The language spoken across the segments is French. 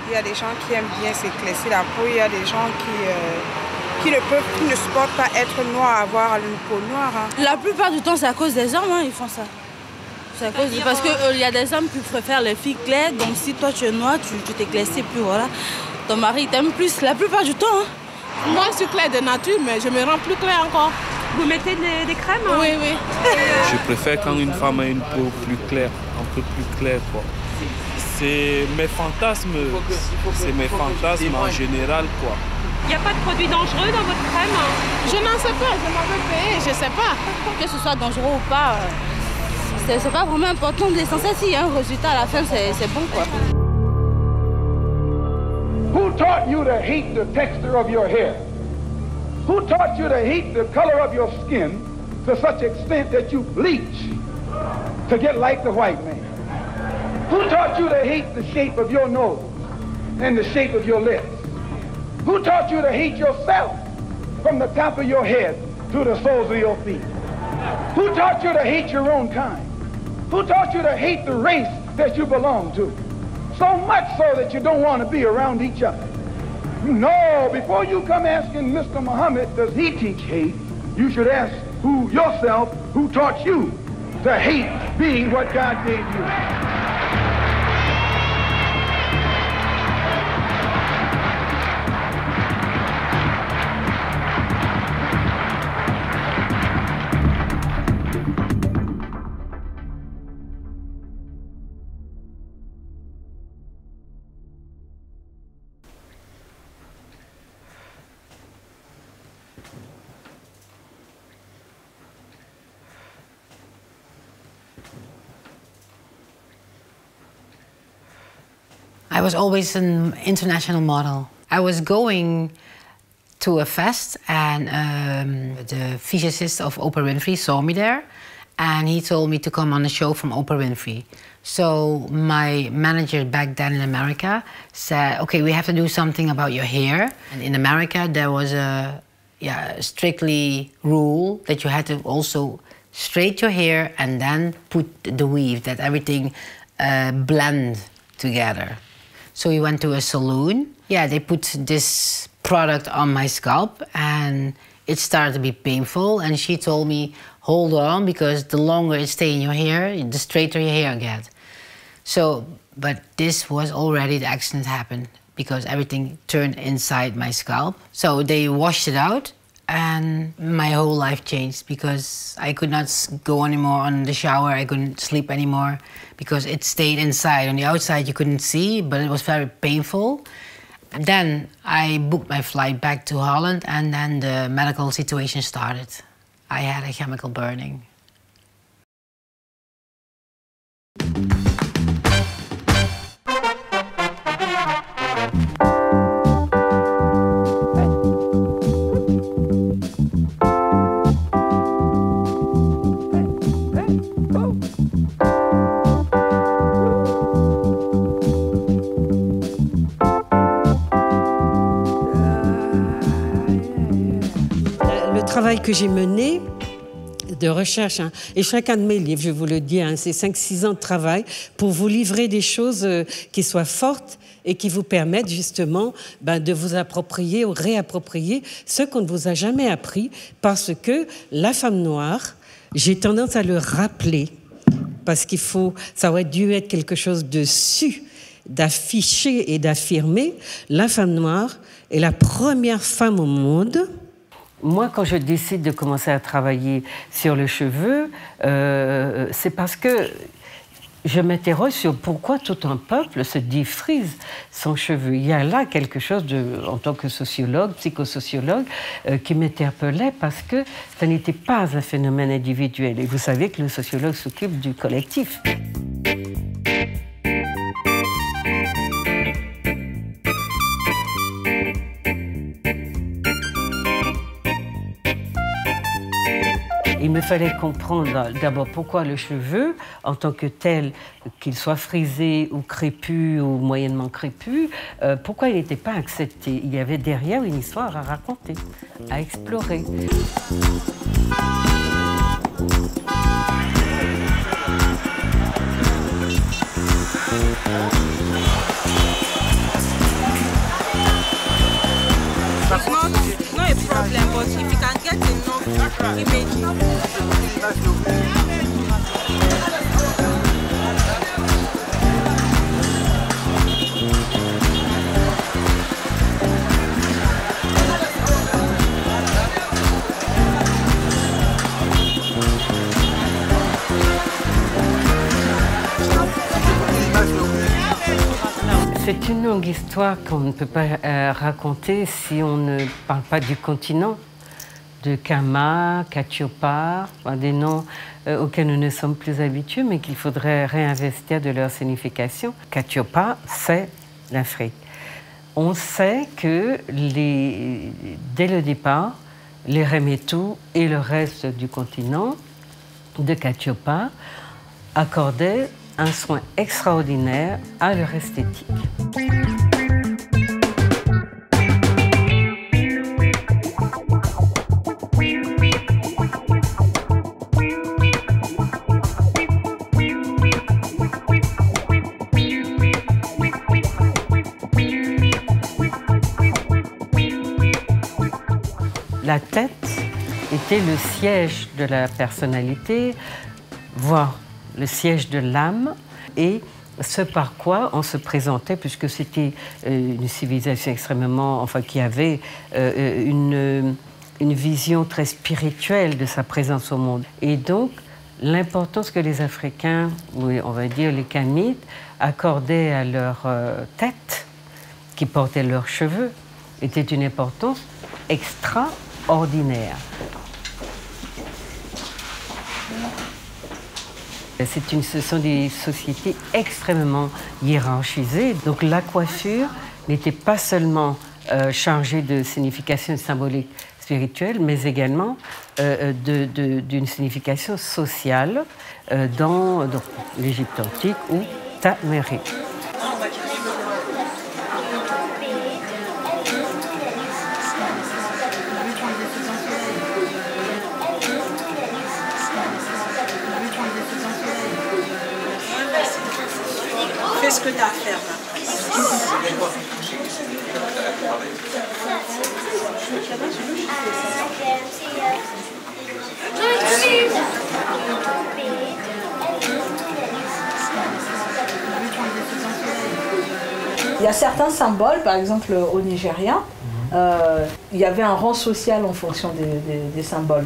Il y a des gens qui aiment bien s'éclaircir la peau, il y a des gens qui ne supportent pas être noirs, avoir une peau noire. Hein. La plupart du temps, c'est à cause des hommes, hein, ils font ça. Parce qu'il y a des hommes qui préfèrent les filles claires, donc si toi tu es noire, tu t'éclaircis plus, voilà. Ton mari t'aime plus la plupart du temps. Hein. Moi, je suis claire de nature, mais je me rends plus claire encore. Vous mettez des crèmes? Hein? Oui, oui. Je préfère quand une femme a une peau plus claire, un peu plus claire, quoi. C'est mes fantasmes en général, quoi. Il n'y a pas de produits dangereux dans votre crème? Je n'en sais pas, je m'en veux payer, je ne sais pas. Que ce soit dangereux ou pas, c'est pas vraiment important. L'essentiel, s'il y a un résultat à la fin, c'est bon, quoi. Who taught you to hate the texture of your hair? Who taught you to hate the color of your skin to such extent that you bleach to get like the white man? Who taught you to hate the shape of your nose and the shape of your lips? Who taught you to hate yourself from the top of your head to the soles of your feet? Who taught you to hate your own kind? Who taught you to hate the race that you belong to? So much so that you don't want to be around each other. No, before you come asking Mr. Muhammad, does he teach hate? You should ask yourself, who taught you to hate being what God gave you? I was always an international model. I was going to a fest and the physicist of Oprah Winfrey saw me there and he told me to come on a show from Oprah Winfrey. So my manager back then in America said, okay, we have to do something about your hair. And in America there was a strictly rule that you had to also straight your hair and then put the weave, that everything blend together. So we went to a salon. Yeah, they put this product on my scalp and it started to be painful. And she told me, hold on, because the longer it stays in your hair, the straighter your hair gets. So, but this was already, the accident happened because everything turned inside my scalp. So they washed it out and my whole life changed because I could not go anymore on the shower, I couldn't sleep anymore because it stayed inside. On the outside you couldn't see, but it was very painful. And then I booked my flight back to Holland and then the medical situation started. I had a chemical burning. Le travail que j'ai mené de recherche, hein, et chacun de mes livres, je vous le dis, hein, c'est 5-6 ans de travail pour vous livrer des choses qui soient fortes et qui vous permettent justement de vous approprier ou réapproprier ce qu'on ne vous a jamais appris, parce que la femme noire, j'ai tendance à le rappeler, parce qu'il faut, ça aurait dû être quelque chose de su, d'afficher et d'affirmer. La femme noire est la première femme au monde. Moi, quand je décide de commencer à travailler sur le cheveu, c'est parce que je m'interroge sur pourquoi tout un peuple se défrise son cheveu. Il y a là quelque chose, en tant que sociologue, psychosociologue, qui m'interpellait parce que ça n'était pas un phénomène individuel. Et vous savez que le sociologue s'occupe du collectif. Il me fallait comprendre d'abord pourquoi le cheveu, en tant que tel, qu'il soit frisé ou crépus ou moyennement crépus, pourquoi il n'était pas accepté. Il y avait derrière une histoire à raconter, à explorer. It's not a problem, but if you can get enough images. C'est une longue histoire qu'on ne peut pas raconter si on ne parle pas du continent, de Kama, Katiopa, des noms auxquels nous ne sommes plus habitués, mais qu'il faudrait réinvestir de leur signification. Katiopa, c'est l'Afrique. On sait que dès le départ, les Remetu et le reste du continent de Katiopa accordaient un soin extraordinaire à leur esthétique. La tête était le siège de la personnalité, voire le siège de l'âme, et ce par quoi on se présentait, puisque c'était une civilisation extrêmement, enfin, qui avait une vision très spirituelle de sa présence au monde. Et donc, l'importance que les Africains, ou on va dire les Kamites, accordaient à leur tête, qui portaient leurs cheveux, était une importance extraordinaire. Ce sont des sociétés extrêmement hiérarchisées. Donc la coiffure n'était pas seulement chargée de signification symbolique spirituelle, mais également d'une signification sociale dans l'Égypte antique ou Tamérique. Fais ce que tu as à faire là. Il y a certains symboles, par exemple au Nigeria, il y avait un rang social en fonction des symboles.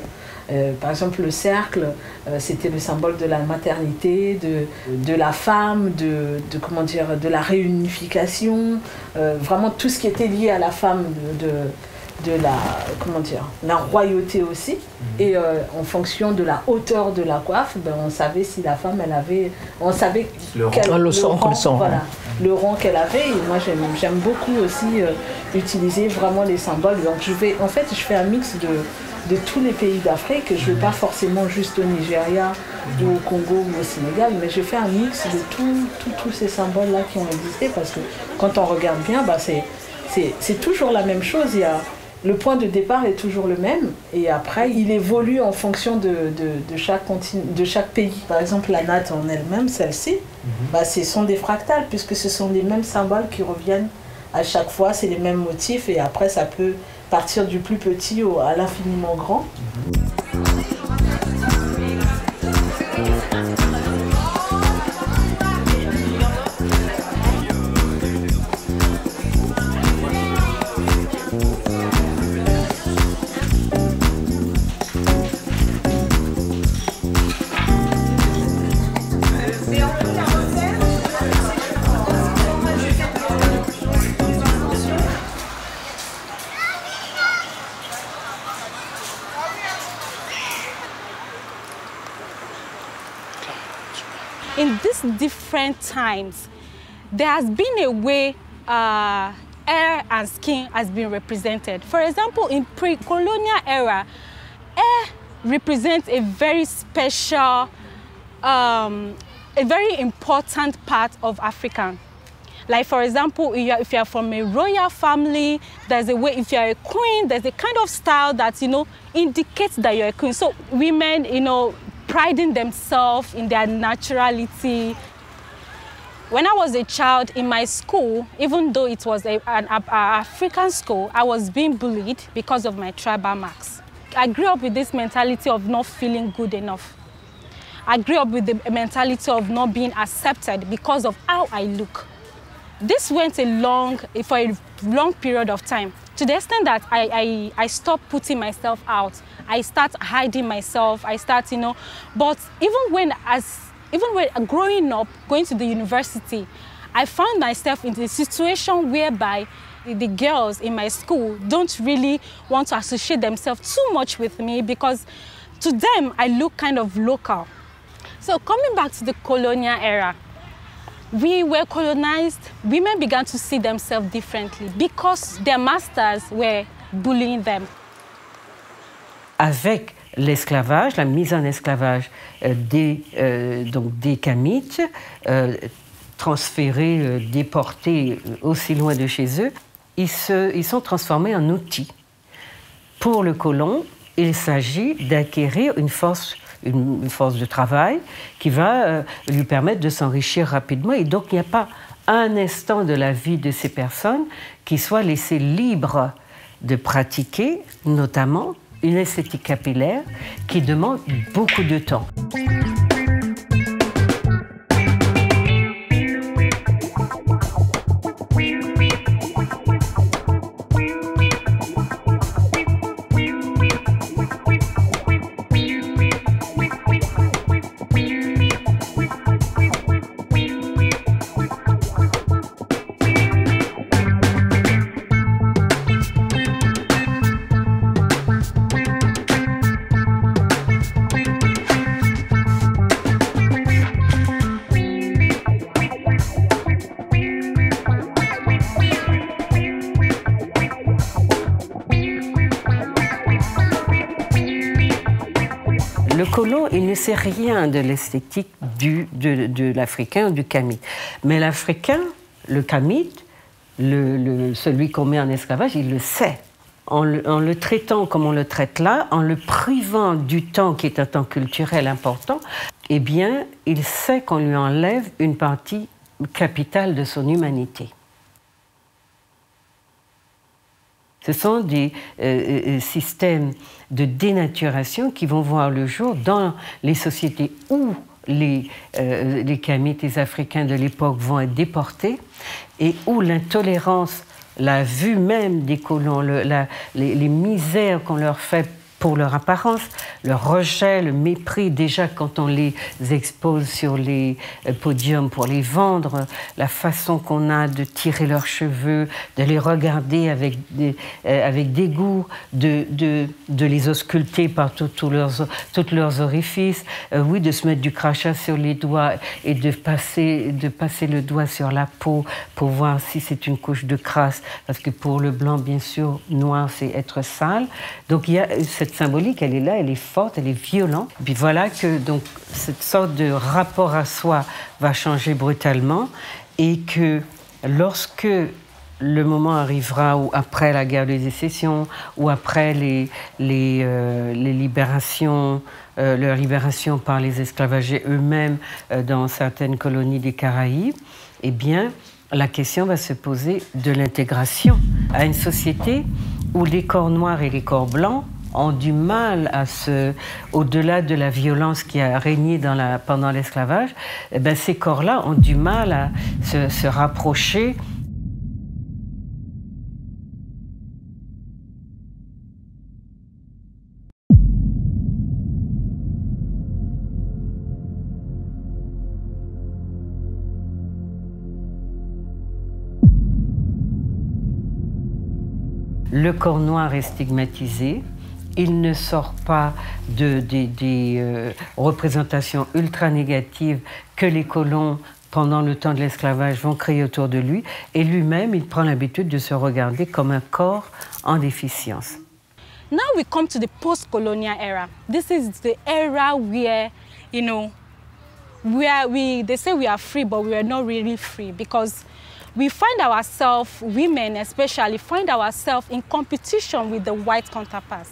Par exemple, le cercle, c'était le symbole de la maternité, de la femme, comment dire, de la réunification, vraiment tout ce qui était lié à la femme, de la, comment dire, la royauté aussi. Et en fonction de la hauteur de la coiffe, ben, on savait si la femme, on savait le rang qu'elle avait. Et moi, j'aime beaucoup aussi utiliser vraiment les symboles. Donc, je fais un mix de tous les pays d'Afrique. Je ne vais pas forcément juste au Nigeria ou au Congo ou au Sénégal, mais je fais un mix de tous ces symboles-là qui ont existé, parce que quand on regarde bien, bah, c'est toujours la même chose. Le point de départ est toujours le même, et après, il évolue en fonction de chaque pays. Par exemple, la natte en elle-même, celle-ci, bah, ce sont des fractales, puisque ce sont les mêmes symboles qui reviennent à chaque fois, c'est les mêmes motifs, et après, ça peut partir du plus petit à l'infiniment grand. In these different times, there has been a way hair and skin has been represented. For example, in pre-colonial era, hair represents a very special, a very important part of African. Like, for example, if you're from a royal family, there's a way, if you're a queen, there's a kind of style that, indicates that you're a queen. So women, priding themselves in their naturality. When I was a child in my school, even though it was an African school, I was being bullied because of my tribal marks. I grew up with this mentality of not feeling good enough. I grew up with the mentality of not being accepted because of how I look. This went for a long period of time, to the extent that I stopped putting myself out. I start hiding myself, but even when growing up, going to the university, I found myself in a situation whereby the girls in my school don't really want to associate themselves too much with me because to them, I look kind of local. So coming back to the colonial era, we were colonized, women began to see themselves differently because their masters were bullying them. Avec l'esclavage, la mise en esclavage des Kamites, transférés, déportés aussi loin de chez eux, ils sont transformés en outils. Pour le colon, il s'agit d'acquérir une force de travail qui va lui permettre de s'enrichir rapidement. Et donc, il n'y a pas un instant de la vie de ces personnes qui soit laissé libre de pratiquer, notamment une esthétique capillaire qui demande beaucoup de temps. Le colon, il ne sait rien de l'esthétique de l'Africain ou du Kamite. Mais l'Africain, le Kamite, celui qu'on met en esclavage, il le sait. En le traitant comme on le traite là, en le privant du temps qui est un temps culturel important, eh bien, il sait qu'on lui enlève une partie capitale de son humanité. Ce sont des systèmes de dénaturation qui vont voir le jour dans les sociétés où les Kamites, les Africains de l'époque vont être déportés et où l'intolérance, la vue même des colons, les misères qu'on leur fait pour leur apparence, le rejet, le mépris, déjà quand on les expose sur les podiums pour les vendre, la façon qu'on a de tirer leurs cheveux, de les regarder avec dégoût, de les ausculter par tous leurs orifices, oui, de se mettre du crachat sur les doigts et de passer le doigt sur la peau pour voir si c'est une couche de crasse, parce que pour le blanc, bien sûr, noir, c'est être sale. Donc il y a cette symbolique, elle est là, elle est forte, elle est violente. Puis voilà que donc, cette sorte de rapport à soi va changer brutalement et que lorsque le moment arrivera où après la guerre de sécession ou après les libérations, leur libération par les esclavagés eux-mêmes dans certaines colonies des Caraïbes, eh bien, la question va se poser de l'intégration à une société où les corps noirs et les corps blancs ont du mal à au-delà de la violence qui a régné pendant l'esclavage, eh bien, ces corps-là ont du mal à se rapprocher. Le corps noir est stigmatisé. Il ne sort pas des représentations ultra négatives que les colons, pendant le temps de l'esclavage, vont créer autour de lui. Et lui-même, il prend l'habitude de se regarder comme un corps en déficience. Now we come to the post-colonial era. This is the era where, they say we are free, but we are not really free because we find ourselves, women especially, find ourselves in competition with the white counterparts.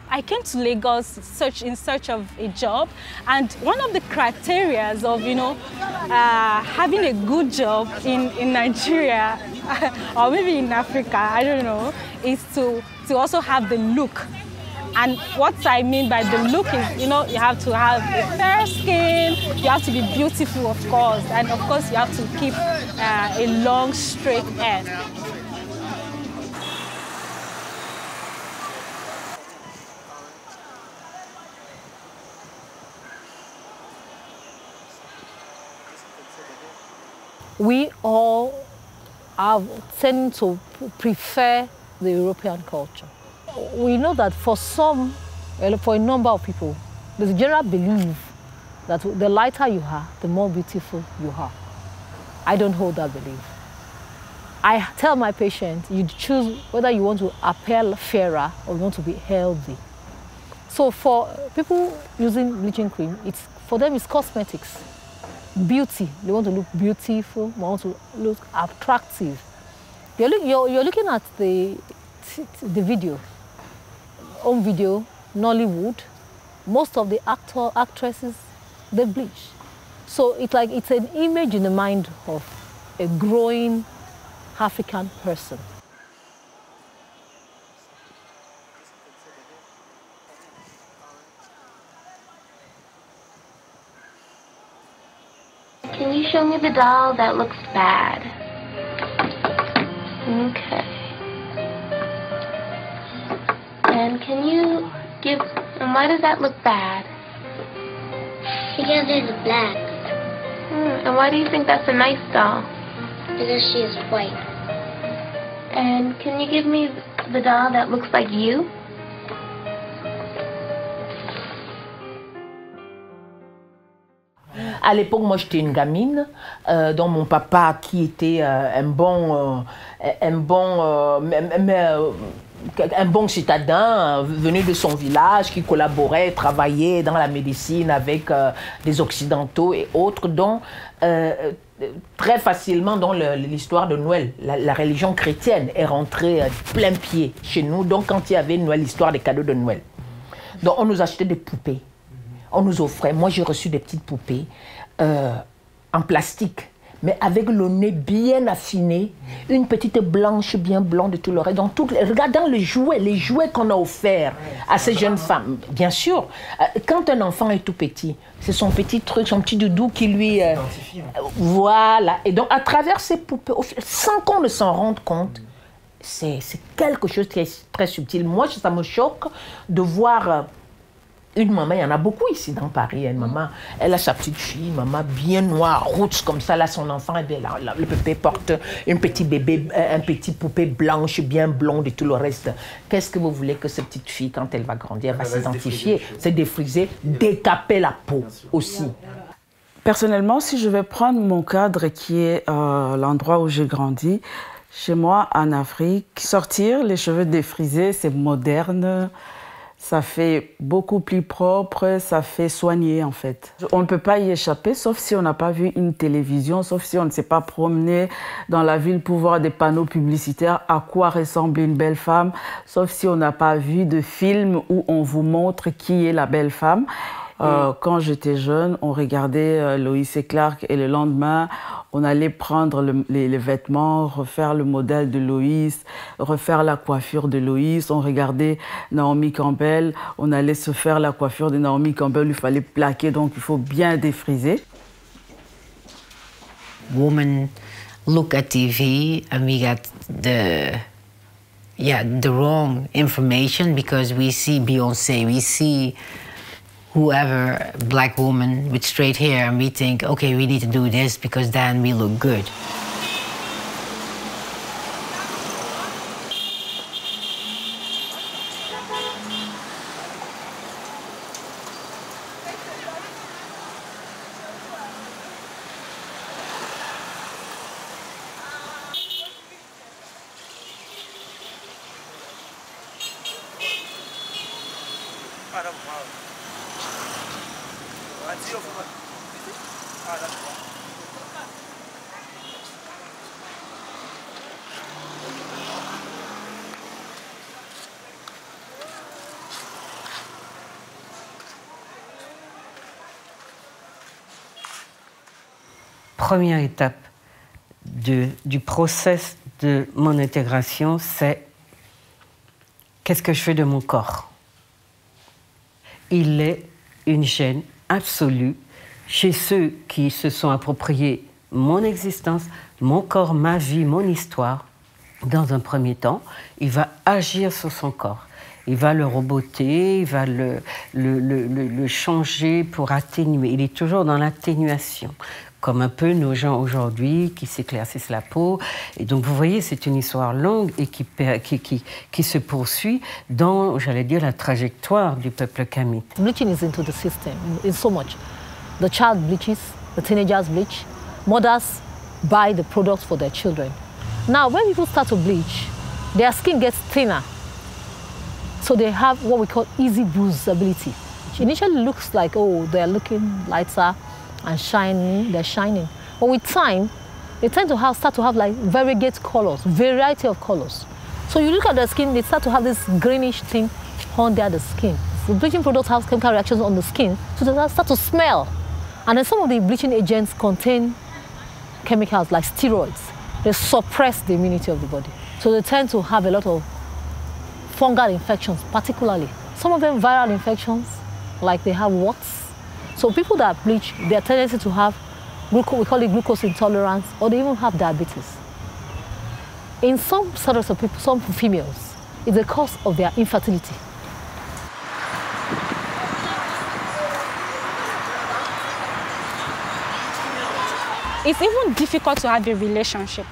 I came to Lagos in search of a job, and one of the criteria of, having a good job in Nigeria or maybe in Africa, I don't know, is to also have the look. And what I mean by the look is, you have to have a fair skin, you have to be beautiful, of course, and of course you have to keep a long, straight hair. We all tend to prefer the European culture. We know that for a number of people, there's a general belief that the lighter you are, the more beautiful you are. I don't hold that belief. I tell my patients, you choose whether you want to appear fairer or you want to be healthy. So for people using bleaching cream, for them it's cosmetics. Beauty, they want to look beautiful, they want to look attractive. You're looking at the video, home video, Nollywood. Most of the actresses, they bleach. So it's an image in the mind of a growing African person. Can you show me the doll that looks bad? Okay. And and why does that look bad? Because it's black. And why do you think that's a nice doll? Because she is white. And can you give me the doll that looks like you? À l'époque, moi, j'étais une gamine, dont mon papa, qui était un bon citadin, venu de son village, qui collaborait, travaillait dans la médecine avec des Occidentaux et autres, dont très facilement dans l'histoire de Noël, la religion chrétienne est rentrée plein pied chez nous. Donc, quand il y avait Noël, l'histoire des cadeaux de Noël. Donc, on nous achetait des poupées. On nous offrait, moi j'ai reçu des petites poupées en plastique, mais avec le nez bien affiné, une petite blanche bien blonde et tout le reste. Regardant les jouets qu'on a offerts à ces jeunes femmes. Bien sûr, quand un enfant est tout petit, c'est son petit truc, son petit doudou qui lui... voilà. Et donc à travers ces poupées, sans qu'on ne s'en rende compte, c'est quelque chose de très, très subtil. Moi, ça me choque de voir... Une maman, il y en a beaucoup ici dans Paris, une maman, elle a sa petite fille, une maman bien noire, roots comme ça, là son enfant, et bien, le bébé porte un petit bébé, un petit poupée blanche, bien blonde et tout le reste. Qu'est-ce que vous voulez que cette petite fille, quand elle va grandir, elle va s'identifier, se défriser, décaper la peau aussi. Personnellement, si je vais prendre mon cadre qui est l'endroit où j'ai grandi, chez moi en Afrique, sortir les cheveux défrisés, c'est moderne. Ça fait beaucoup plus propre, ça fait soigner en fait. On ne peut pas y échapper, sauf si on n'a pas vu une télévision, sauf si on ne s'est pas promené dans la ville pour voir des panneaux publicitaires à quoi ressemble une belle femme, sauf si on n'a pas vu de film où on vous montre qui est la belle femme. Quand j'étais jeune, on regardait Lois et Clark et le lendemain, on allait prendre les vêtements, refaire le modèle de Lois, refaire la coiffure de Lois. On regardait Naomi Campbell, on allait se faire la coiffure de Naomi Campbell, il fallait plaquer, donc il faut bien défriser. Women look at TV and we get the wrong information because we see Beyoncé, we see whoever, black woman with straight hair, and we think, okay, we need to do this because then we look good. première étape du process de mon intégration, c'est qu'est-ce que je fais de mon corps? Il est une gêne absolue chez ceux qui se sont appropriés mon existence, mon corps, ma vie, mon histoire. Dans un premier temps, il va agir sur son corps. Il va le roboter, il va le changer pour atténuer. Il est toujours dans l'atténuation, comme un peu nos gens aujourd'hui qui s'éclaircissent la peau. Et donc, vous voyez, c'est une histoire longue et qui se poursuit dans, j'allais dire, la trajectoire du peuple kamite. Bleaching is into the system in so much. The child bleaches, the teenagers bleach, mothers buy the products for their children. Now, when people start to bleach, their skin gets thinner. So they have what we call easy bruisability. It initially looks like, oh, they're looking lighter and shiny, they're shining. But with time, they tend to start to have like variegate colors, variety of colors. So you look at their skin, they start to have this greenish thing under the skin. The bleaching products have chemical reactions on the skin, so they start to smell. And then some of the bleaching agents contain chemicals like steroids. They suppress the immunity of the body. So they tend to have a lot of fungal infections, particularly. Some of them viral infections, like they have warts. So people that bleach, their tendency to have, we call it glucose intolerance, or they even have diabetes. In some subsets of people, some females, it's a cause of their infertility. It's even difficult to have a relationship.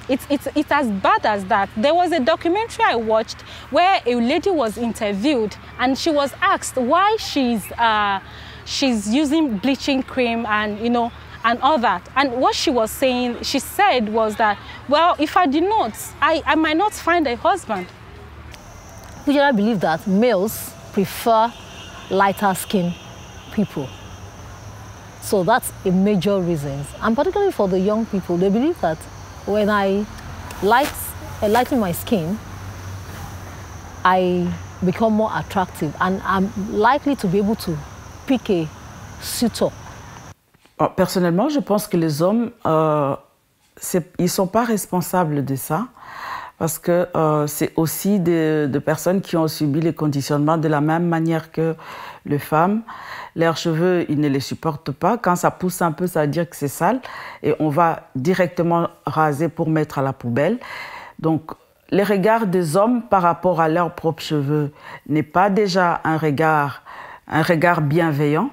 It's as bad as that. There was a documentary I watched where a lady was interviewed and she was asked why she's using bleaching cream and, you know, and all that. And what she was saying, she said was that, well, if I did not, I might not find a husband. We generally believe that males prefer lighter skinned people. So that's a major reason. And particularly for the young people, they believe that when I lighten my skin, I become more attractive and I'm likely to be able to pick a suitor. Personnellement, je pense que les hommes, ils ne sont pas responsables de ça parce que c'est aussi des personnes qui ont subi les conditionnements de la même manière que les femmes. Leurs cheveux, ils ne les supportent pas. Quand ça pousse un peu, ça veut dire que c'est sale. Et on va directement raser pour mettre à la poubelle. Donc, les regards des hommes par rapport à leurs propres cheveux n'est pas déjà un regard bienveillant.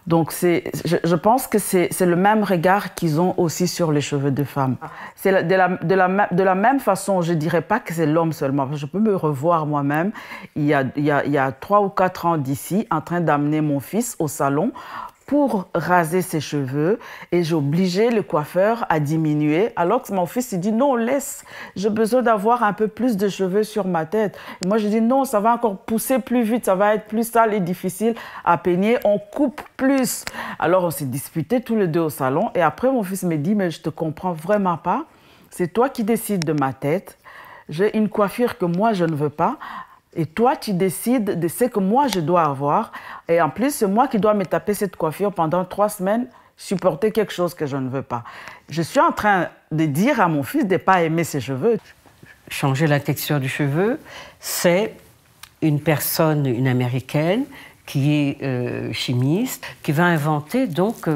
Donc, je pense que c'est le même regard qu'ils ont aussi sur les cheveux de femmes. C'est de la même façon, je ne dirais pas que c'est l'homme seulement. Je peux me revoir moi-même, il y a 3 ou 4 ans d'ici, en train d'amener mon fils au salon pour raser ses cheveux et j'ai obligé le coiffeur à diminuer alors que mon fils il dit non laisse, j'ai besoin d'avoir un peu plus de cheveux sur ma tête. Et moi je dis non, ça va encore pousser plus vite, ça va être plus sale et difficile à peigner, on coupe plus. Alors on s'est disputés tous les deux au salon et après mon fils me dit mais je te comprends vraiment pas, c'est toi qui décides de ma tête, j'ai une coiffure que moi je ne veux pas. Et toi, tu décides de ce que moi, je dois avoir. Et en plus, c'est moi qui dois me taper cette coiffure pendant 3 semaines, supporter quelque chose que je ne veux pas. Je suis en train de dire à mon fils de ne pas aimer ses cheveux. Changer la texture du cheveu, c'est une personne, une Américaine, qui est chimiste, qui va inventer donc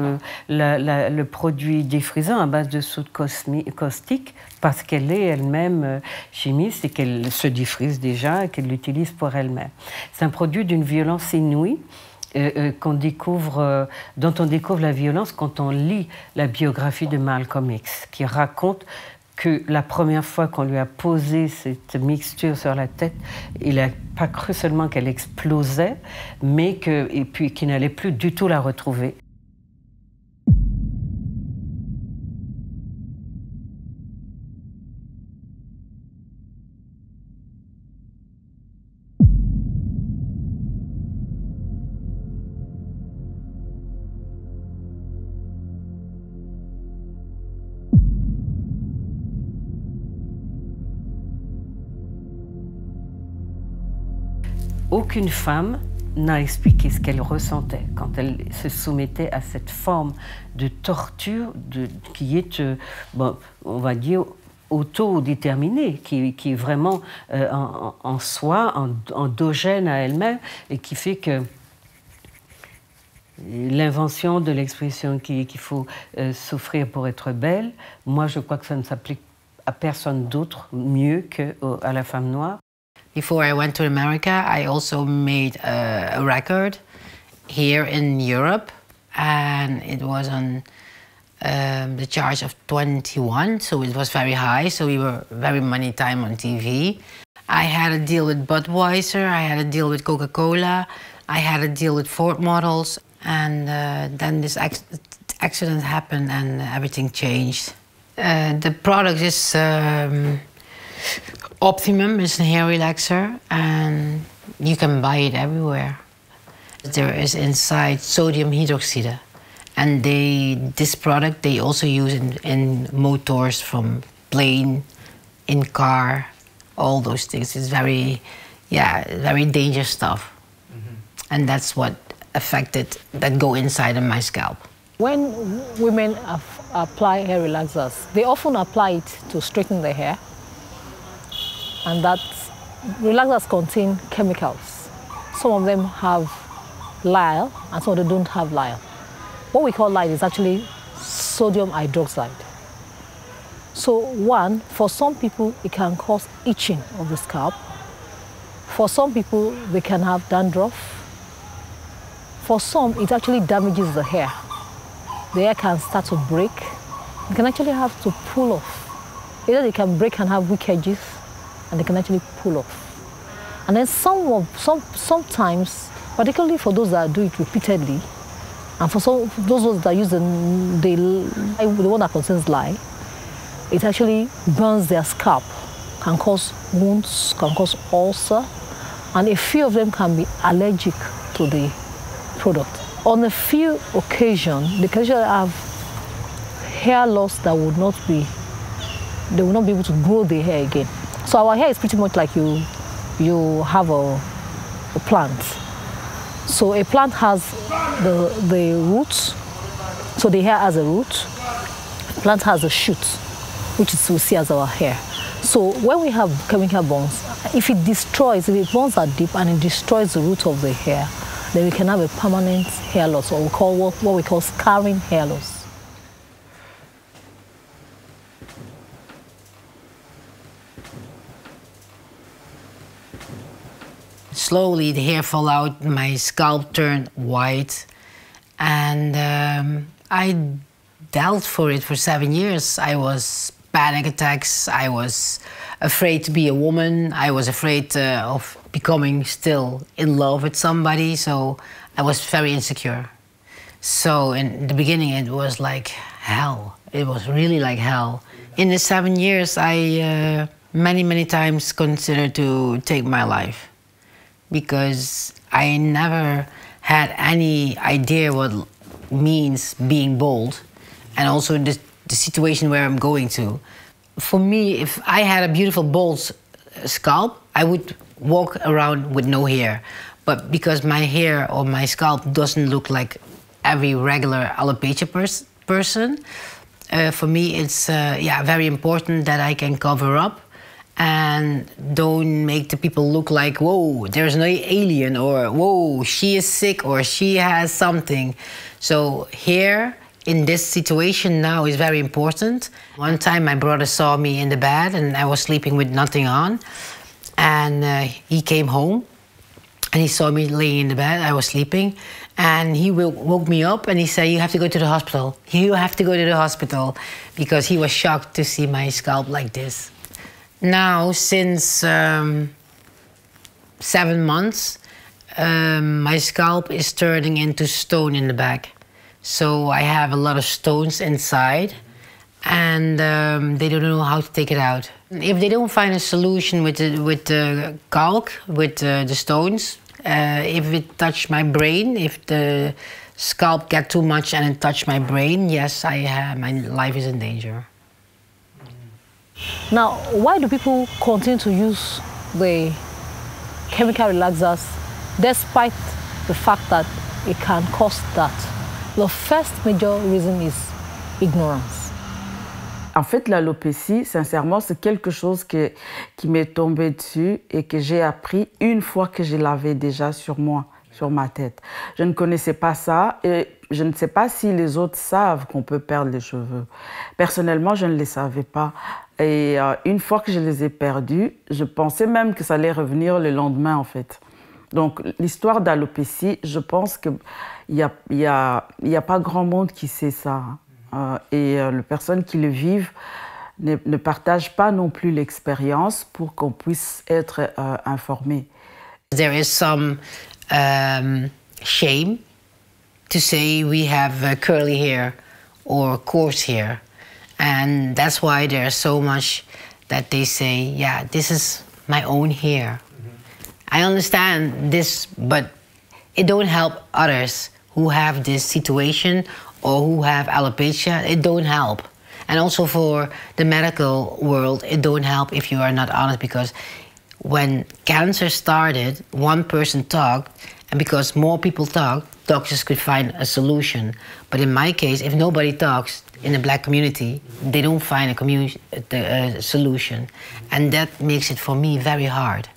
le produit défrisant à base de soude caustique parce qu'elle est elle-même chimiste et qu'elle se défrise déjà et qu'elle l'utilise pour elle-même. C'est un produit d'une violence inouïe dont on découvre la violence quand on lit la biographie de Malcolm X, qui raconte que la première fois qu'on lui a posé cette mixture sur la tête, il n'a pas cru seulement qu'elle explosait, mais qu'il n'allait plus du tout la retrouver. Aucune femme n'a expliqué ce qu'elle ressentait quand elle se soumettait à cette forme de torture qui est, bon, on va dire, autodéterminée, qui est vraiment en soi, endogène à elle-même, et qui fait que l'invention de l'expression qu'il faut souffrir pour être belle, moi je crois que ça ne s'applique à personne d'autre mieux qu'à la femme noire. Before I went to America, I also made a record here in Europe, and it was on the charge of 21, so it was very high, so we were very many time on TV. I had a deal with Budweiser, I had a deal with Coca-Cola, I had a deal with Ford models, and then this accident happened and everything changed. The product is Optimum, is a hair relaxer, and you can buy it everywhere. There is inside sodium hydroxide, and this product they also use in motors from plane, in car, all those things. It's very dangerous stuff, and that's what that go inside of my scalp. When women apply hair relaxers, they often apply it to straighten their hair, and that relaxers contain chemicals. Some of them have Lyle, and some of them don't have Lyle. What we call Lyle is actually sodium hydroxide. So one, for some people, it can cause itching of the scalp. For some people, they can have dandruff. For some, it actually damages the hair. The hair can start to break. You can actually have to pull off. Either they can break and have weak edges, and they can actually pull off. And then sometimes, particularly for those that do it repeatedly, and for those that use the one that contains lye, it actually burns their scalp, can cause wounds, can cause ulcer, and a few of them can be allergic to the product. On a few occasions, they can actually have hair loss that would not be, they will not be able to grow the hair again. So our hair is pretty much like you have a plant. So a plant has the roots, so the hair has a root. A plant has a shoot, which is we see as our hair. So when we have chemical burns, if the burns are deep and it destroys the root of the hair, then we can have a permanent hair loss, or what we call scarring hair loss. Slowly the hair fell out, my scalp turned white, and I dealt for it for 7 years. I was panic attacks, I was afraid to be a woman, I was afraid of becoming still in love with somebody, so I was very insecure. So in the beginning it was like hell. It was really like hell. In the 7 years I many times considered to take my life, because I never had any idea what means being bold, and also the situation where I'm going to. For me, if I had a beautiful bold scalp, I would walk around with no hair. But because my hair or my scalp doesn't look like every regular alopecia person, for me it's very important that I can cover up and don't make the people look like, whoa, there's no alien, or whoa, she is sick, or she has something. So hair in this situation now is very important. One time my brother saw me in the bed and I was sleeping with nothing on, and he came home and he saw me laying in the bed, I was sleeping, and he woke me up and he said, you have to go to the hospital. You have to go to the hospital, because he was shocked to see my scalp like this. Now, since 7 months, my scalp is turning into stone in the back. So I have a lot of stones inside, and they don't know how to take it out. If they don't find a solution with the calc, with the stones, if it touched my brain, if the scalp get too much and it touched my brain, yes, my life is in danger. Now, why do people continue to use the chemical relaxers despite the fact that it can cause that. The first major reason is ignorance. En fait, l'alopécie, sincèrement, c'est quelque chose qui m'est tombé dessus et que j'ai appris une fois que je l'avais déjà sur moi, sur ma tête. Je ne connaissais pas ça et je ne sais pas si les autres savent qu'on peut perdre les cheveux. Personnellement, je ne les savais pas. Et une fois que je les ai perdus, je pensais même que ça allait revenir le lendemain, en fait. Donc, l'histoire d'alopécie, je pense qu'il n'y a pas grand monde qui sait ça. Et les personnes qui le vivent ne partagent pas non plus l'expérience pour qu'on puisse être informé. There is some shame to say we have curly hair or coarse hair. And that's why there's so much that they say, yeah, this is my own hair. I understand this, but it don't help others who have this situation or who have alopecia. It don't help. And also for the medical world, it don't help if you are not honest, because when cancer started, one person talked, and because more people talk, doctors could find a solution. But in my case, if nobody talks in the black community, they don't find a solution. And that makes it, for me, very hard.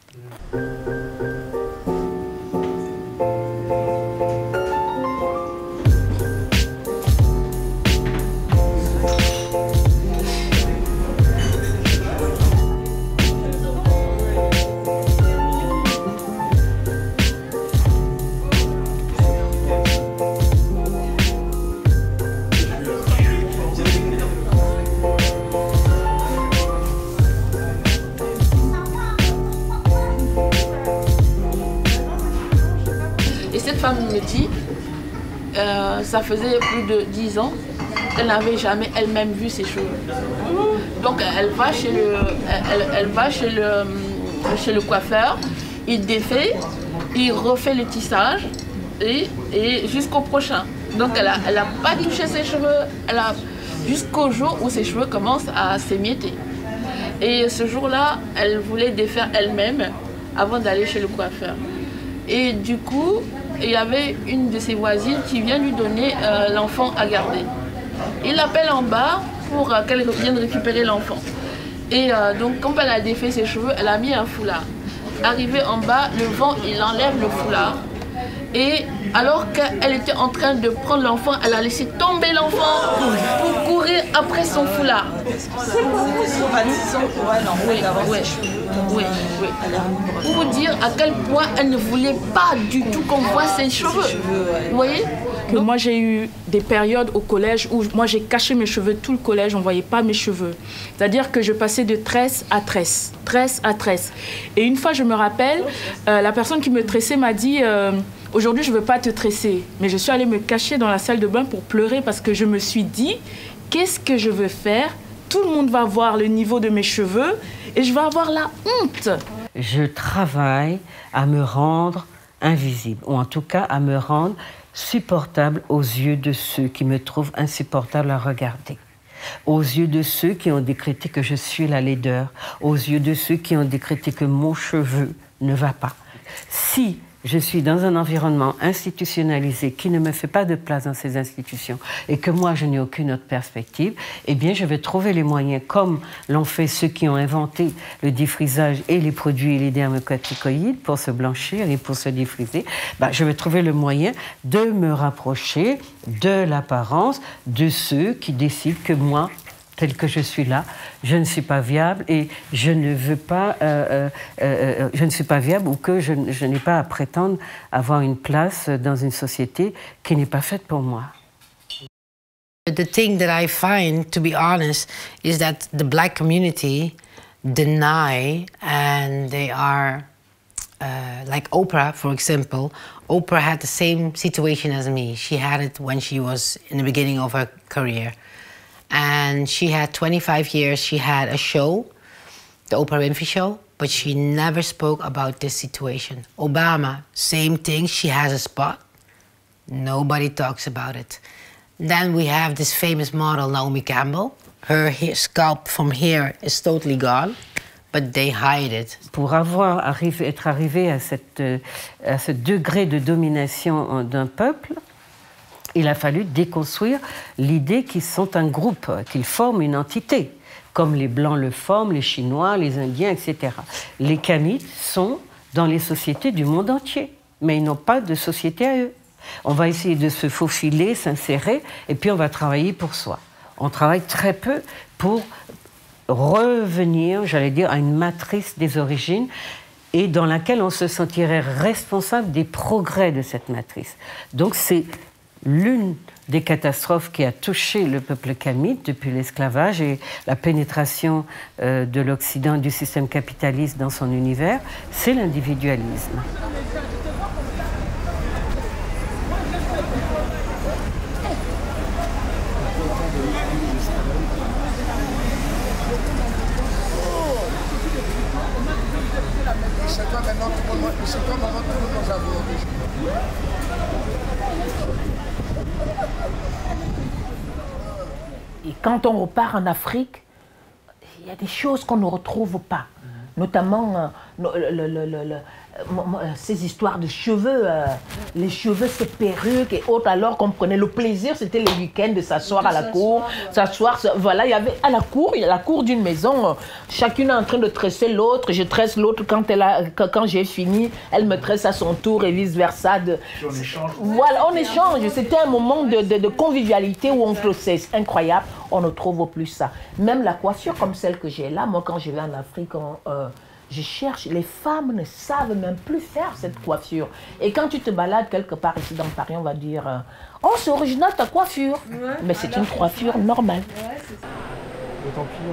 Me dit, ça faisait plus de 10 ans qu'elle n'avait jamais elle-même vu ses cheveux. Donc elle va chez le coiffeur, il défait, il refait le tissage et jusqu'au prochain. Donc elle a pas touché ses cheveux, jusqu'au jour où ses cheveux commencent à s'émietter. Et ce jour-là, elle voulait défaire elle-même avant d'aller chez le coiffeur. Et du coup, il y avait une de ses voisines qui vient lui donner l'enfant à garder. Il l'appelle en bas pour qu'elle vienne récupérer l'enfant. Et donc, quand elle a défait ses cheveux, elle a mis un foulard. Arrivée en bas, le vent, il enlève le foulard. Et alors qu'elle était en train de prendre l'enfant, elle a laissé tomber l'enfant pour courir après son foulard. Oui. Pour vous dire à quel point elle ne voulait pas du tout qu'on voit ses cheveux. Vous voyez? Que moi j'ai eu des périodes au collège où moi j'ai caché mes cheveux tout le collège, on ne voyait pas mes cheveux. C'est-à-dire que je passais de tresse à tresse, tresse à tresse. Et une fois je me rappelle, la personne qui me tressait m'a dit aujourd'hui je ne veux pas te tresser. Mais je suis allée me cacher dans la salle de bain pour pleurer parce que je me suis dit qu'est-ce que je veux faire? Tout le monde va voir le niveau de mes cheveux et je vais avoir la honte. Je travaille à me rendre invisible, ou en tout cas à me rendre supportable aux yeux de ceux qui me trouvent insupportable à regarder. Aux yeux de ceux qui ont décrété que je suis la laideur, aux yeux de ceux qui ont décrété que mon cheveu ne va pas. Si je suis dans un environnement institutionnalisé qui ne me fait pas de place dans ces institutions et que moi, je n'ai aucune autre perspective, eh bien, je vais trouver les moyens, comme l'ont fait ceux qui ont inventé le défrisage et les produits et les dermocorticoïdes pour se blanchir et pour se défriser. Je vais trouver le moyen de me rapprocher de l'apparence de ceux qui décident que moi, tel que je suis là, je ne suis pas viable et je ne veux pas, je ne suis pas viable ou que je n'ai pas à prétendre avoir une place dans une société qui n'est pas faite pour moi. The thing that I find, to be honest, is that the black community deny, and they are, like Oprah, for example. Oprah had the same situation as me. She had it when she was in the beginning of her career. And she had 25 years, she had a show, the Oprah Winfrey Show, but she never spoke about this situation. Obama, same thing, she has a spot. Nobody talks about it. Then we have this famous model, Naomi Campbell. Her scalp from here is totally gone, but they hide it. Pour être arrivé à ce degré de domination d'un peuple, il a fallu déconstruire l'idée qu'ils sont un groupe, qu'ils forment une entité, comme les Blancs le forment, les Chinois, les Indiens, etc. Les Kamites sont dans les sociétés du monde entier, mais ils n'ont pas de société à eux. On va essayer de se faufiler, s'insérer, et puis on va travailler pour soi. On travaille très peu pour revenir, j'allais dire, à une matrice des origines et dans laquelle on se sentirait responsable des progrès de cette matrice. Donc c'est l'une des catastrophes qui a touché le peuple kamite depuis l'esclavage et la pénétration de l'Occident, du système capitaliste dans son univers, c'est l'individualisme. Et quand on repart en Afrique, il y a des choses qu'on ne retrouve pas, notamment ces histoires de cheveux, les cheveux, ces perruques et autres, alors qu'on prenait le plaisir, c'était le week-end de s'asseoir à la cour, voilà, il y avait à la cour d'une maison, chacune en train de tresser l'autre, je tresse l'autre quand j'ai fini, elle me tresse à son tour et vice-versa. On échange. Voilà, on échange, c'était un moment de convivialité où on c'est incroyable, on ne trouve plus ça. Même la coiffure comme celle que j'ai là, moi quand je vais en Afrique, je cherche, les femmes ne savent même plus faire cette coiffure. Et quand tu te balades quelque part ici dans Paris, on va dire oh, c'est original ta coiffure. Ouais, mais c'est une coiffure normale. Ouais, c'est ça. D'autant plus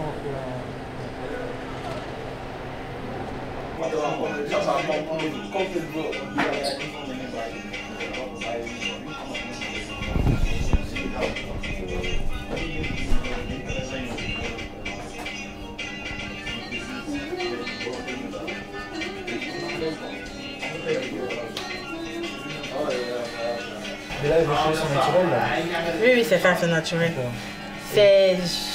Mais là, les cheveux sont naturels, là. Oui, c'est fait, c'est naturel.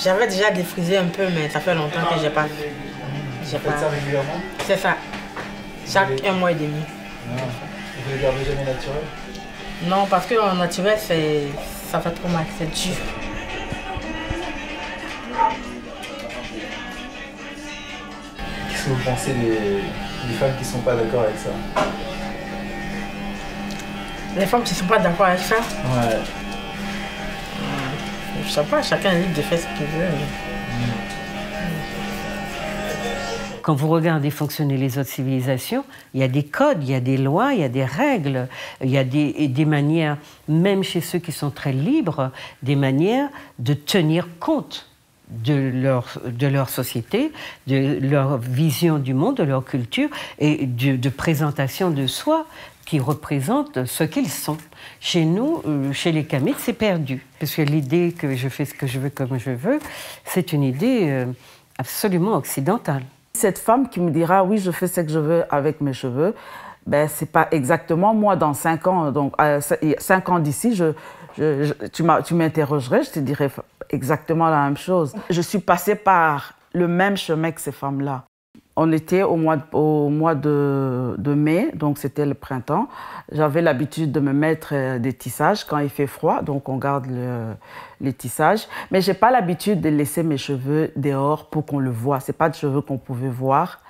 J'avais déjà défrisé un peu, mais ça fait longtemps que j'ai pas fait. Vous faites ça régulièrement? C'est ça. Chaque 1 mois et demi. Ah. Vous ne les gardez jamais naturels? Non, parce qu'en naturel, ça fait trop mal, c'est dur. Qu'est-ce que vous pensez des femmes qui ne sont pas d'accord avec ça? Les femmes qui ne sont pas d'accord avec ça? Ouais. Je sais pas, chacun est libre de faire ce qu'il veut. Quand vous regardez fonctionner les autres civilisations, il y a des codes, il y a des lois, il y a des règles, il y a des manières, même chez ceux qui sont très libres, des manières de tenir compte de leur société, de leur vision du monde, de leur culture et de présentation de soi qui représente ce qu'ils sont. Chez nous, chez les Kamites, c'est perdu. Parce que l'idée que je fais ce que je veux comme je veux, c'est une idée absolument occidentale. Cette femme qui me dira « oui, je fais ce que je veux avec mes cheveux », ben, c'est pas exactement moi dans 5 ans. Donc, 5 ans d'ici, tu m'interrogerais, je te dirais exactement la même chose. Je suis passée par le même chemin que ces femmes-là. On était au mois de mai, donc c'était le printemps. J'avais l'habitude de me mettre des tissages quand il fait froid, donc on garde les tissages. Mais je n'ai pas l'habitude de laisser mes cheveux dehors pour qu'on le voie. Ce n'est pas des cheveux qu'on pouvait voir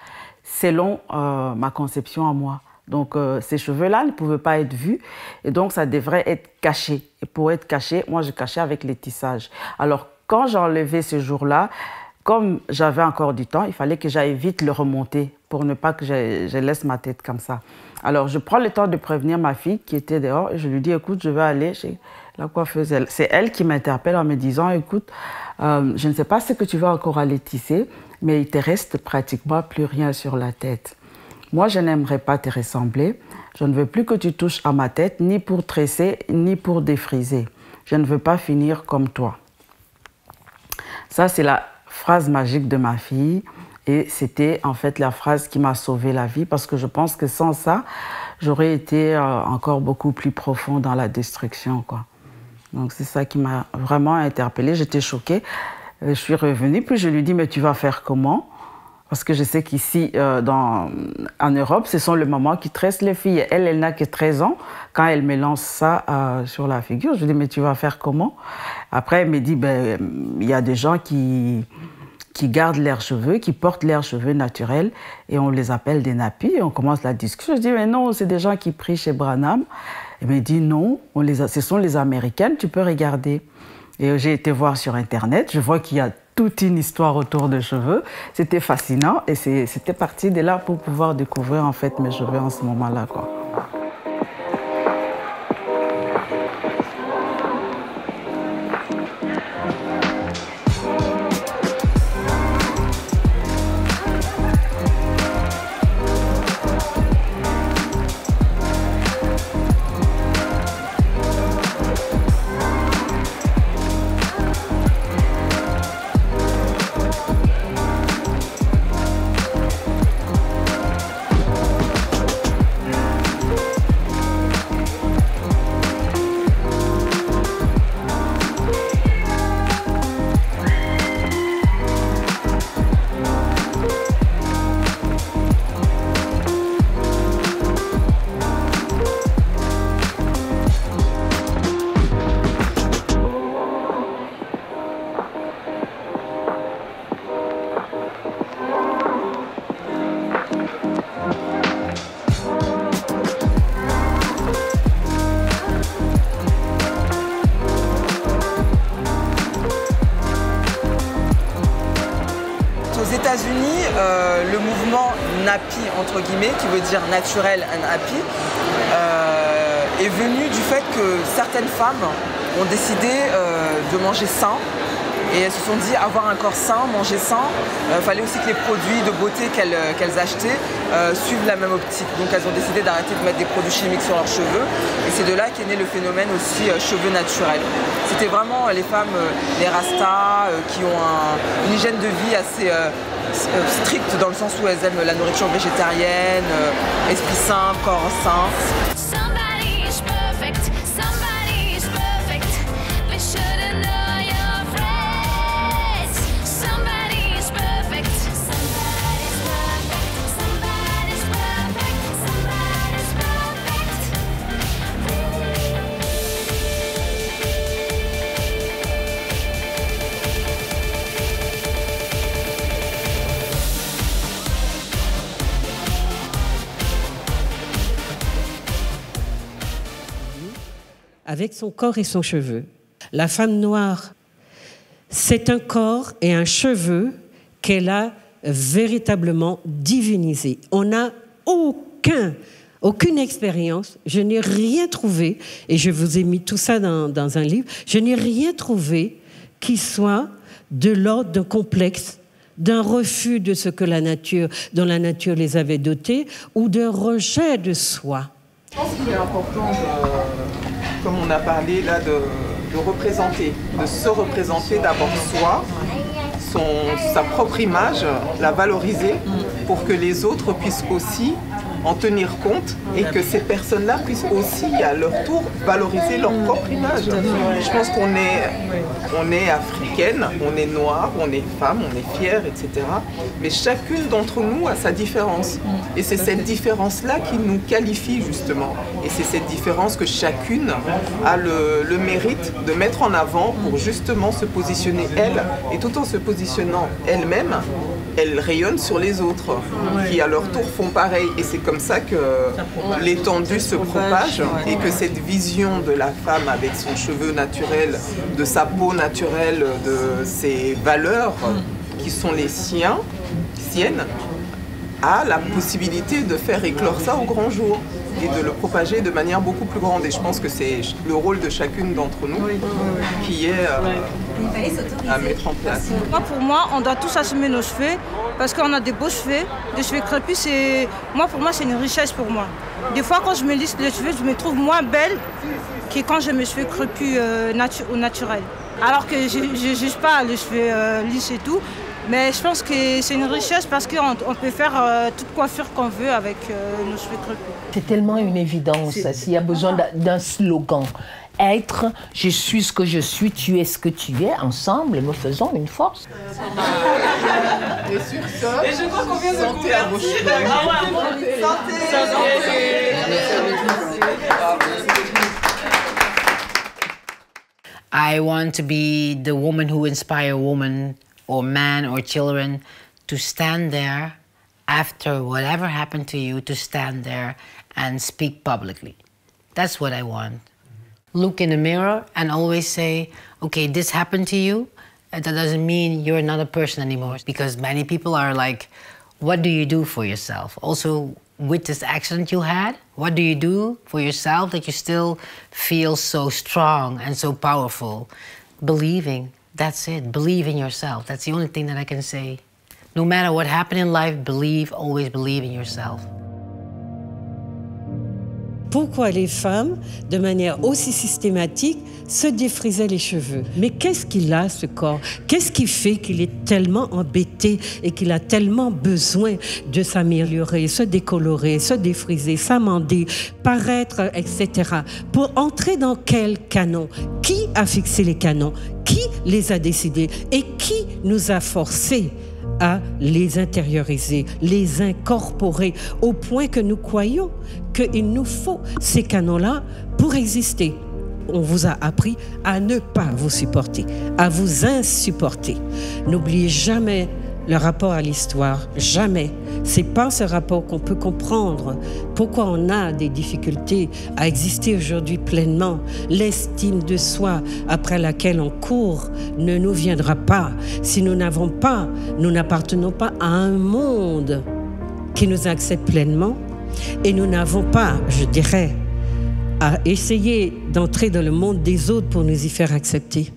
selon ma conception à moi. Donc ces cheveux-là ne pouvaient pas être vus et donc ça devrait être caché. Et pour être caché, moi je cachais avec les tissages. Alors quand j'enlevais ce jour-là, comme j'avais encore du temps, il fallait que j'aille vite le remonter pour ne pas que je laisse ma tête comme ça. Alors, je prends le temps de prévenir ma fille qui était dehors et je lui dis, écoute, je vais aller chez la coiffeuse. C'est elle qui m'interpelle en me disant, écoute, je ne sais pas ce que tu vas encore aller tisser, mais il te reste pratiquement plus rien sur la tête. Moi, je n'aimerais pas te ressembler. Je ne veux plus que tu touches à ma tête, ni pour tresser, ni pour défriser. Je ne veux pas finir comme toi. Ça, c'est la phrase magique de ma fille et c'était en fait la phrase qui m'a sauvé la vie parce que je pense que sans ça, j'aurais été encore beaucoup plus profond dans la destruction, quoi. Donc c'est ça qui m'a vraiment interpellée, j'étais choquée. Je suis revenue, puis je lui dis « mais tu vas faire comment ?» Parce que je sais qu'ici, en Europe, ce sont les mamans qui tressent les filles. Elle n'a que 13 ans. Quand elle me lance ça sur la figure, je dis, mais tu vas faire comment? Après, elle me dit, il y a des gens qui gardent leurs cheveux, qui portent leurs cheveux naturels, et on les appelle des nappies. Et on commence la discussion. Je dis, mais non, c'est des gens qui prient chez Branham. Elle me dit, non, ce sont les Américaines, tu peux regarder. Et j'ai été voir sur Internet, je vois qu'il y a toute une histoire autour des cheveux. C'était fascinant et c'était parti de là pour pouvoir découvrir en fait mes cheveux en ce moment-là, quoi. États-Unis, le mouvement nappy, entre guillemets, qui veut dire naturel and happy, est venu du fait que certaines femmes ont décidé de manger sain. Et elles se sont dit, avoir un corps sain, manger sain, fallait aussi que les produits de beauté qu'elles achetaient suivent la même optique. Donc elles ont décidé d'arrêter de mettre des produits chimiques sur leurs cheveux. Et c'est de là qu'est né le phénomène aussi cheveux naturels. C'était vraiment les femmes, les rastas, qui ont une hygiène de vie assez stricte, dans le sens où elles aiment la nourriture végétarienne, esprit sain, corps sain. Avec son corps et son cheveu. La femme noire, c'est un corps et un cheveu qu'elle a véritablement divinisé. On n'a aucune expérience, je n'ai rien trouvé, et je vous ai mis tout ça dans un livre, je n'ai rien trouvé qui soit de l'ordre d'un complexe, d'un refus de ce que dont la nature les avait dotés, ou d'un rejet de soi. Je pense qu'il est important, comme on a parlé là, de représenter, de se représenter d'abord soi, sa propre image, la valoriser pour que les autres puissent aussi en tenir compte et que ces personnes-là puissent aussi, à leur tour, valoriser leur propre image. Je pense qu'on est africaine, on est noire, on est femme, on est fière, etc. Mais chacune d'entre nous a sa différence. Et c'est cette différence-là qui nous qualifie, justement. Et c'est cette différence que chacune a le mérite de mettre en avant pour justement se positionner, elle, et tout en se positionnant elle-même, elle rayonne sur les autres, qui à leur tour font pareil. Et c'est comme ça que l'étendue se propage et que cette vision de la femme avec son cheveu naturel, de sa peau naturelle, de ses valeurs qui sont les siennes, a la possibilité de faire éclore ça au grand jour et de le propager de manière beaucoup plus grande. Et je pense que c'est le rôle de chacune d'entre nous qui est à mettre en place. Pour moi, on doit tous assumer nos cheveux parce qu'on a des beaux cheveux, des cheveux crépus. Pour moi, c'est une richesse pour moi. Des fois, quand je me lisse les cheveux, je me trouve moins belle que quand j'ai mes cheveux crépus au naturel. Alors que je ne juge pas les cheveux lisses et tout. Mais je pense que c'est une richesse parce qu'on peut faire toute coiffure qu'on veut avec nos cheveux crépus. C'est tellement une évidence, s'il y a besoin d'un slogan. Être, je suis ce que je suis, tu es ce que tu es, ensemble, nous faisons une force. Et Et sur ce, et je crois qu'on vient de santé à vos cheveux. I want to be the woman who inspires women or man or children to stand there after whatever happened to you, to stand there and speak publicly. That's what I want. Look in the mirror and always say, okay, this happened to you. That doesn't mean you're not a person anymore, because many people are like, what do you do for yourself? Also, with this accident you had, what do you do for yourself that you still feel so strong and so powerful? Believing, that's it. Believe in yourself. That's the only thing that I can say. No matter what happened in life, believe, always believe in yourself. Pourquoi les femmes, de manière aussi systématique, se défrisaient les cheveux? Mais qu'est-ce qu'il a, ce corps? Qu'est-ce qui fait qu'il est tellement embêté et qu'il a tellement besoin de s'améliorer, se décolorer, se défriser, s'amender, paraître, etc. Pour entrer dans quel canon? Qui a fixé les canons? Qui les a décidés? Et qui nous a forcés à les intérioriser, les incorporer, au point que nous croyons qu'il nous faut ces canons-là pour exister. On vous a appris à ne pas vous supporter, à vous insupporter. N'oubliez jamais le rapport à l'histoire, jamais. C'est par ce rapport qu'on peut comprendre pourquoi on a des difficultés à exister aujourd'hui pleinement. L'estime de soi après laquelle on court ne nous viendra pas si nous n'appartenons pas à un monde qui nous accepte pleinement, et nous n'avons pas, je dirais, à essayer d'entrer dans le monde des autres pour nous y faire accepter.